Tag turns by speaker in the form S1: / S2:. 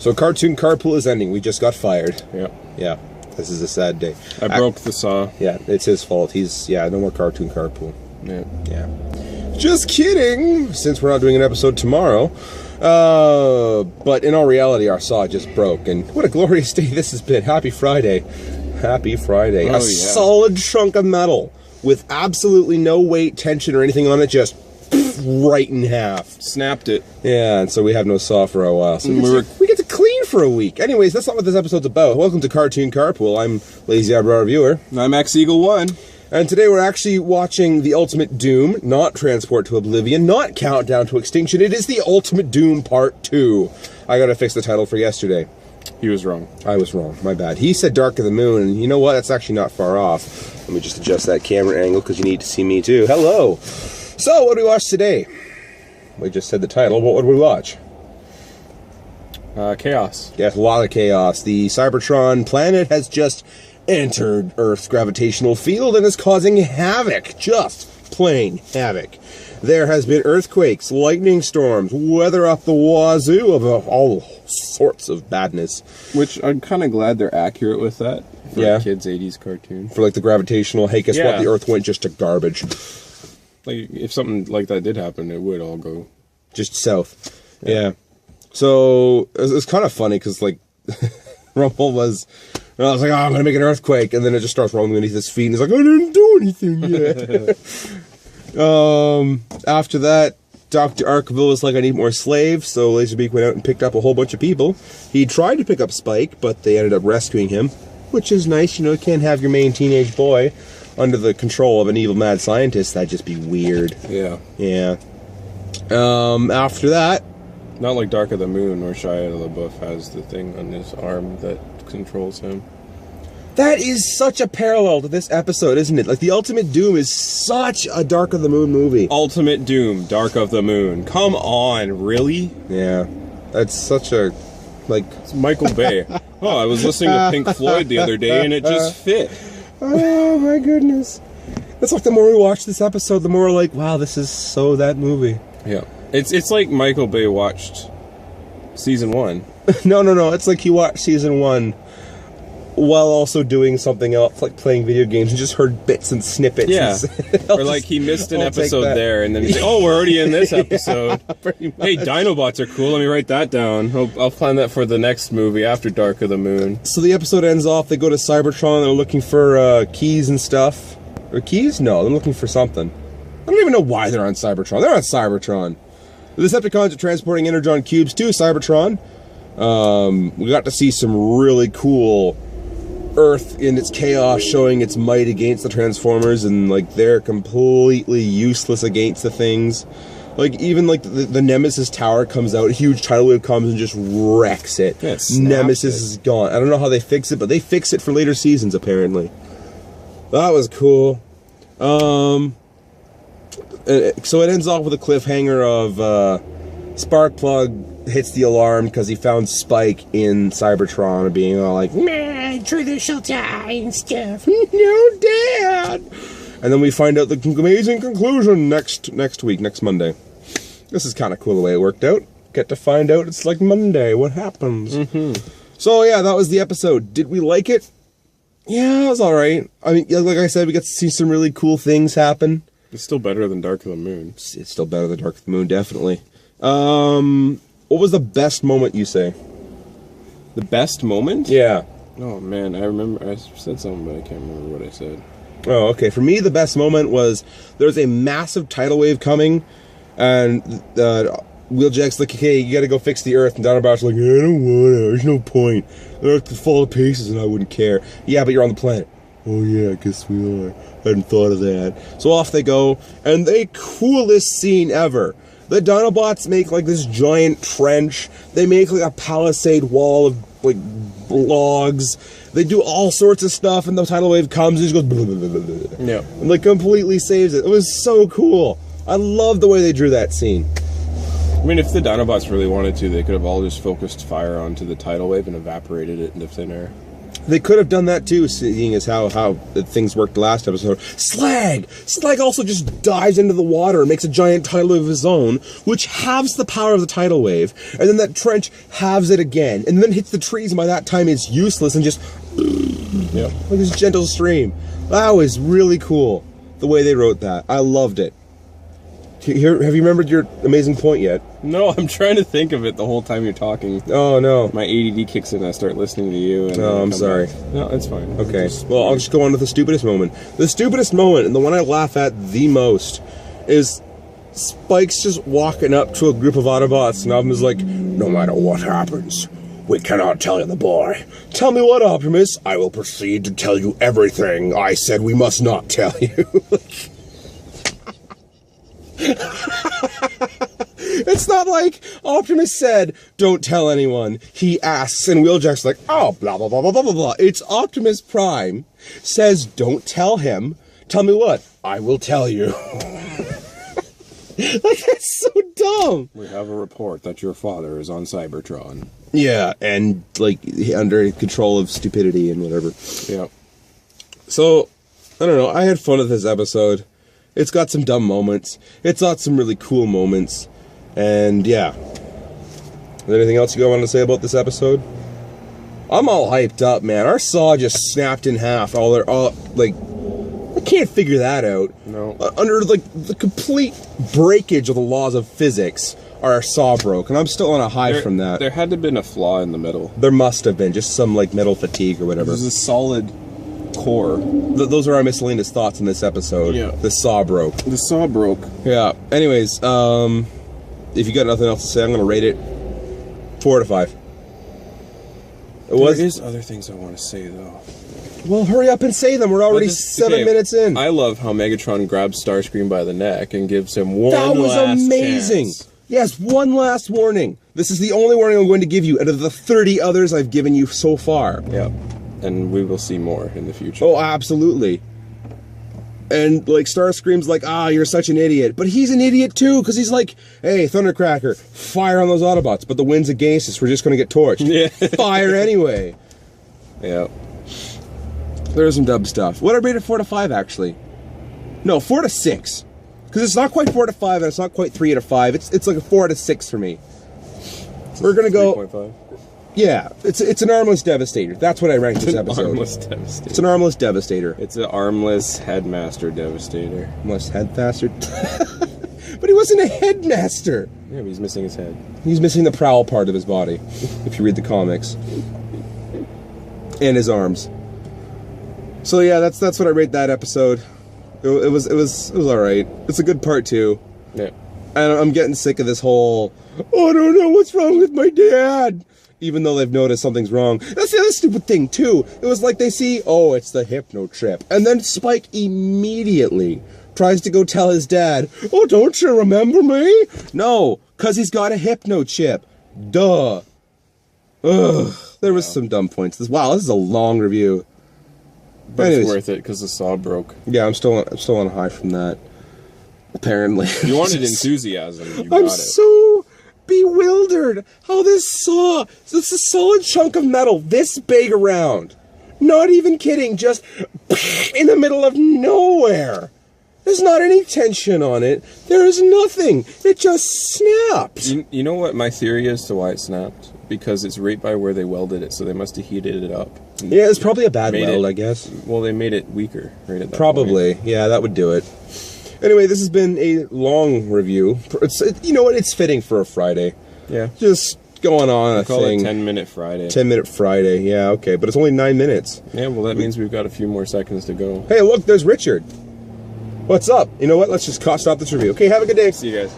S1: So Cartoon Carpool is ending. We just got fired.
S2: Yeah.
S1: Yeah. This is a sad day.
S2: I broke the saw.
S1: Yeah, it's his fault. No more Cartoon Carpool.
S2: Yeah.
S1: Just kidding, since we're not doing an episode tomorrow. But in all reality, our saw just broke. And what a glorious day this has been. Happy Friday. Happy Friday.
S2: Oh,
S1: a solid chunk of metal with absolutely no weight, tension, or anything on it, just right in half.
S2: Snapped it.
S1: Yeah, and so we have no saw for a while. So we get to clean for a week. Anyways, that's not what this episode's about. Welcome to Cartoon Carpool. I'm Lazy Eyebrow Reviewer.
S2: I'm X Eagle 1.
S1: And today we're actually watching The Ultimate Doom, not Transport to Oblivion, not Countdown to Extinction. It is The Ultimate Doom Part 2. I gotta fix the title for yesterday.
S2: He was wrong.
S1: I was wrong. My bad. He said Dark of the Moon, and you know what? That's actually not far off. Let me just adjust that camera angle because you need to see me too. Hello! So, what did we watch today? We just said the title. What would we watch?
S2: Chaos.
S1: Yes, a lot of chaos. The Cybertron planet has just entered Earth's gravitational field and is causing havoc. Just plain havoc. There has been earthquakes, lightning storms, weather up the wazoo of all sorts of badness.
S2: Which I'm kind of glad they're accurate with that for a kid's 80s cartoon.
S1: For like the gravitational, hey, guess what? The Earth went just to garbage.
S2: Like, if something like that did happen, it would all go
S1: just south. Yeah. So it was kind of funny because like Rumble was. And I was like, oh, I'm going to make an earthquake. And then it just starts rolling beneath his feet. And he's like, I didn't do anything yet. After that, Dr. Arkville was like, I need more slaves. So Laserbeak went out and picked up a whole bunch of people. He tried to pick up Spike, but they ended up rescuing him, which is nice. You know, you can't have your main teenage boy under the control of an evil mad scientist. That'd just be weird.
S2: Yeah.
S1: Yeah. After that,
S2: not like Dark of the Moon, where Shia LaBeouf has the thing on his arm that controls him.
S1: That is such a parallel to this episode, isn't it? Like, The Ultimate Doom is such a Dark of the Moon movie.
S2: Ultimate Doom, Dark of the Moon. Come on, really?
S1: Yeah. That's such a, like...
S2: It's Michael Bay. Oh, I was listening to Pink Floyd the other day, and it just fit.
S1: Oh, my goodness. It's like the more we watch this episode, the more we're like, wow, this is so that movie.
S2: Yeah. It's like Michael Bay watched season 1.
S1: No. It's like he watched season 1 while also doing something else, like playing video games, and just heard bits and snippets.
S2: Yeah. Or like he missed an episode there, and then he's like, oh, we're already in this episode. Hey, Dinobots are cool. Let me write that down. I'll plan that for the next movie after Dark of the Moon.
S1: So the episode ends off, they go to Cybertron, they're looking for keys and stuff. Or keys? No, they're looking for something. I don't even know why they're on Cybertron. They're on Cybertron. The Decepticons are transporting Energon cubes to Cybertron. We got to see some really cool Earth in its chaos showing its might against the Transformers, and like they're completely useless against the things. Like even like the Nemesis tower comes out, a huge tidal wave comes and just wrecks it.
S2: Yeah,
S1: Nemesis is gone. I don't know how they fix it, but they fix it for later seasons apparently. That was cool. So it ends off with a cliffhanger of Sparkplug hits the alarm because he found Spike in Cybertron, being all like, "Man, Truther shall die and stuff." No, Dad. And then we find out the amazing conclusion next week, next Monday. This is kind of cool the way it worked out. Get to find out it's like Monday. What happens? So yeah, that was the episode. Did we like it? Yeah, it was all right. I mean, like I said, we got to see some really cool things happen.
S2: It's still better than Dark of the Moon.
S1: It's still better than Dark of the Moon, definitely. What was the best moment, you say?
S2: The best moment?
S1: Yeah.
S2: Oh, man, I remember. I said something, but I can't remember what I said.
S1: Oh, okay. For me, the best moment was there's a massive tidal wave coming, and Wheeljack's like, okay, you gotta go fix the Earth, and Dinobots like, I don't wanna, there's no point. The Earth could fall to pieces and I wouldn't care. Yeah, but you're on the planet. Oh yeah, I guess we are. I hadn't thought of that. So off they go, and the coolest scene ever. The Dinobots make like this giant trench. They make like a palisade wall of like logs. They do all sorts of stuff, and the tidal wave comes and just goes blah, blah, blah, blah, blah.
S2: Yeah.
S1: And like completely saves it. It was so cool. I love the way they drew that scene.
S2: I mean, if the Dinobots really wanted to, they could have all just focused fire onto the tidal wave and evaporated it into thin air.
S1: They could have done that too, seeing as how things worked last episode. Slag! Slag also just dives into the water and makes a giant tidal wave of his own, which halves the power of the tidal wave, and then that trench halves it again, and then hits the trees, and by that time it's useless and just...
S2: Yep.
S1: Like this gentle stream. That was really cool, the way they wrote that. I loved it. Here, have you remembered your amazing point yet?
S2: No, I'm trying to think of it the whole time you're talking.
S1: Oh, no.
S2: My ADD kicks in and I start listening to you. And
S1: I'm sorry.
S2: Back. No, it's fine.
S1: Okay, well, I'll just go on to the stupidest moment. The stupidest moment, and the one I laugh at the most, is Spike's just walking up to a group of Autobots, and Optimus is like, no matter what happens, we cannot tell the boy. Tell me what, Optimus? I will proceed to tell you everything I said we must not tell you. It's not like Optimus said, don't tell anyone. He asks, and Wheeljack's like, oh, blah, blah, blah, blah, blah, blah, blah. It's Optimus Prime says, don't tell him. Tell me what? I will tell you. Like, that's so dumb.
S2: We have a report that your father is on Cybertron.
S1: Yeah, and, like, under control of stupidity and whatever.
S2: Yeah. So,
S1: I don't know. I had fun with this episode. It's got some dumb moments. It's got some really cool moments. And, yeah. Is there anything else you guys want to say about this episode? I'm all hyped up, man. Our saw just snapped in half. Like, I can't figure that out.
S2: No.
S1: Under, like, the complete breakage of the laws of physics, our saw broke. And I'm still on a high from that.
S2: There had to have been a flaw in the middle.
S1: There must have been. Just some, like, metal fatigue or whatever.
S2: There's a solid core.
S1: Those are our miscellaneous thoughts in this episode.
S2: Yeah.
S1: The saw broke.
S2: The saw broke.
S1: Yeah. Anyways, if you got nothing else to say, I'm gonna rate it 4 out of 5.
S2: There is other things I want to say though.
S1: Well, hurry up and say them. We're already 7 minutes in.
S2: I love how Megatron grabs Starscream by the neck and gives him one last
S1: That was amazing.
S2: chance.
S1: Yes, one last warning. This is the only warning I'm going to give you out of the 30 others I've given you so far.
S2: Yeah. And we will see more in the future.
S1: Oh, absolutely. And, like, Starscream's like, you're such an idiot. But he's an idiot, too, because he's like, hey, Thundercracker, fire on those Autobots. But the wind's against us. We're just going to get torched.
S2: Yeah.
S1: Fire anyway.
S2: Yeah.
S1: There's some dumb stuff. What I rated 4 to 5, actually? No, 4 to 6. Because it's not quite 4 to 5, and it's not quite 3 out of 5. It's like a 4 to 6 for me. We're going to go...
S2: 3.5.
S1: Yeah, it's an armless devastator. That's what I ranked this episode.
S2: Armless devastator.
S1: It's an armless devastator.
S2: It's an armless headmaster devastator.
S1: Armless headmaster. But he wasn't a headmaster.
S2: Yeah, but he's missing his head.
S1: He's missing the prowl part of his body, if you read the comics. And his arms. So yeah, that's what I rate that episode. It was all right. It's a good part too.
S2: Yeah.
S1: And I'm getting sick of this whole, oh, I don't know what's wrong with my dad. Even though they've noticed something's wrong. That's the other stupid thing, too. It was like they see, oh, it's the hypno trip. And then Spike immediately tries to go tell his dad, oh, don't you remember me? No, because he's got a hypno chip. Duh. Ugh. There was some dumb points. Wow, this is a long review.
S2: But anyways, it's worth it, because the saw broke.
S1: Yeah, I'm still on a high from that. Apparently.
S2: You wanted enthusiasm. You got it.
S1: I'm so... bewildered how it's a solid chunk of metal this big around, not even kidding, just in the middle of nowhere. There's not any tension on it. There is nothing. It just snaps.
S2: You know what my theory is to why it snapped? Because it's right by where they welded it, so they must have heated it up.
S1: Yeah, it's probably a bad weld, I guess.
S2: Well, they made it weaker right at that
S1: probably
S2: point.
S1: Yeah, that would do it. Anyway, this has been a long review. You know what? It's fitting for a Friday.
S2: Yeah.
S1: Just going on a
S2: call
S1: thing.
S2: It 10-minute Friday.
S1: 10-minute Friday. Yeah, okay. But it's only 9 minutes.
S2: Yeah, well, that means we've got a few more seconds to go.
S1: Hey, look, there's Richard. What's up? You know what? Let's just stop this review. Okay, have a good day.
S2: See you guys.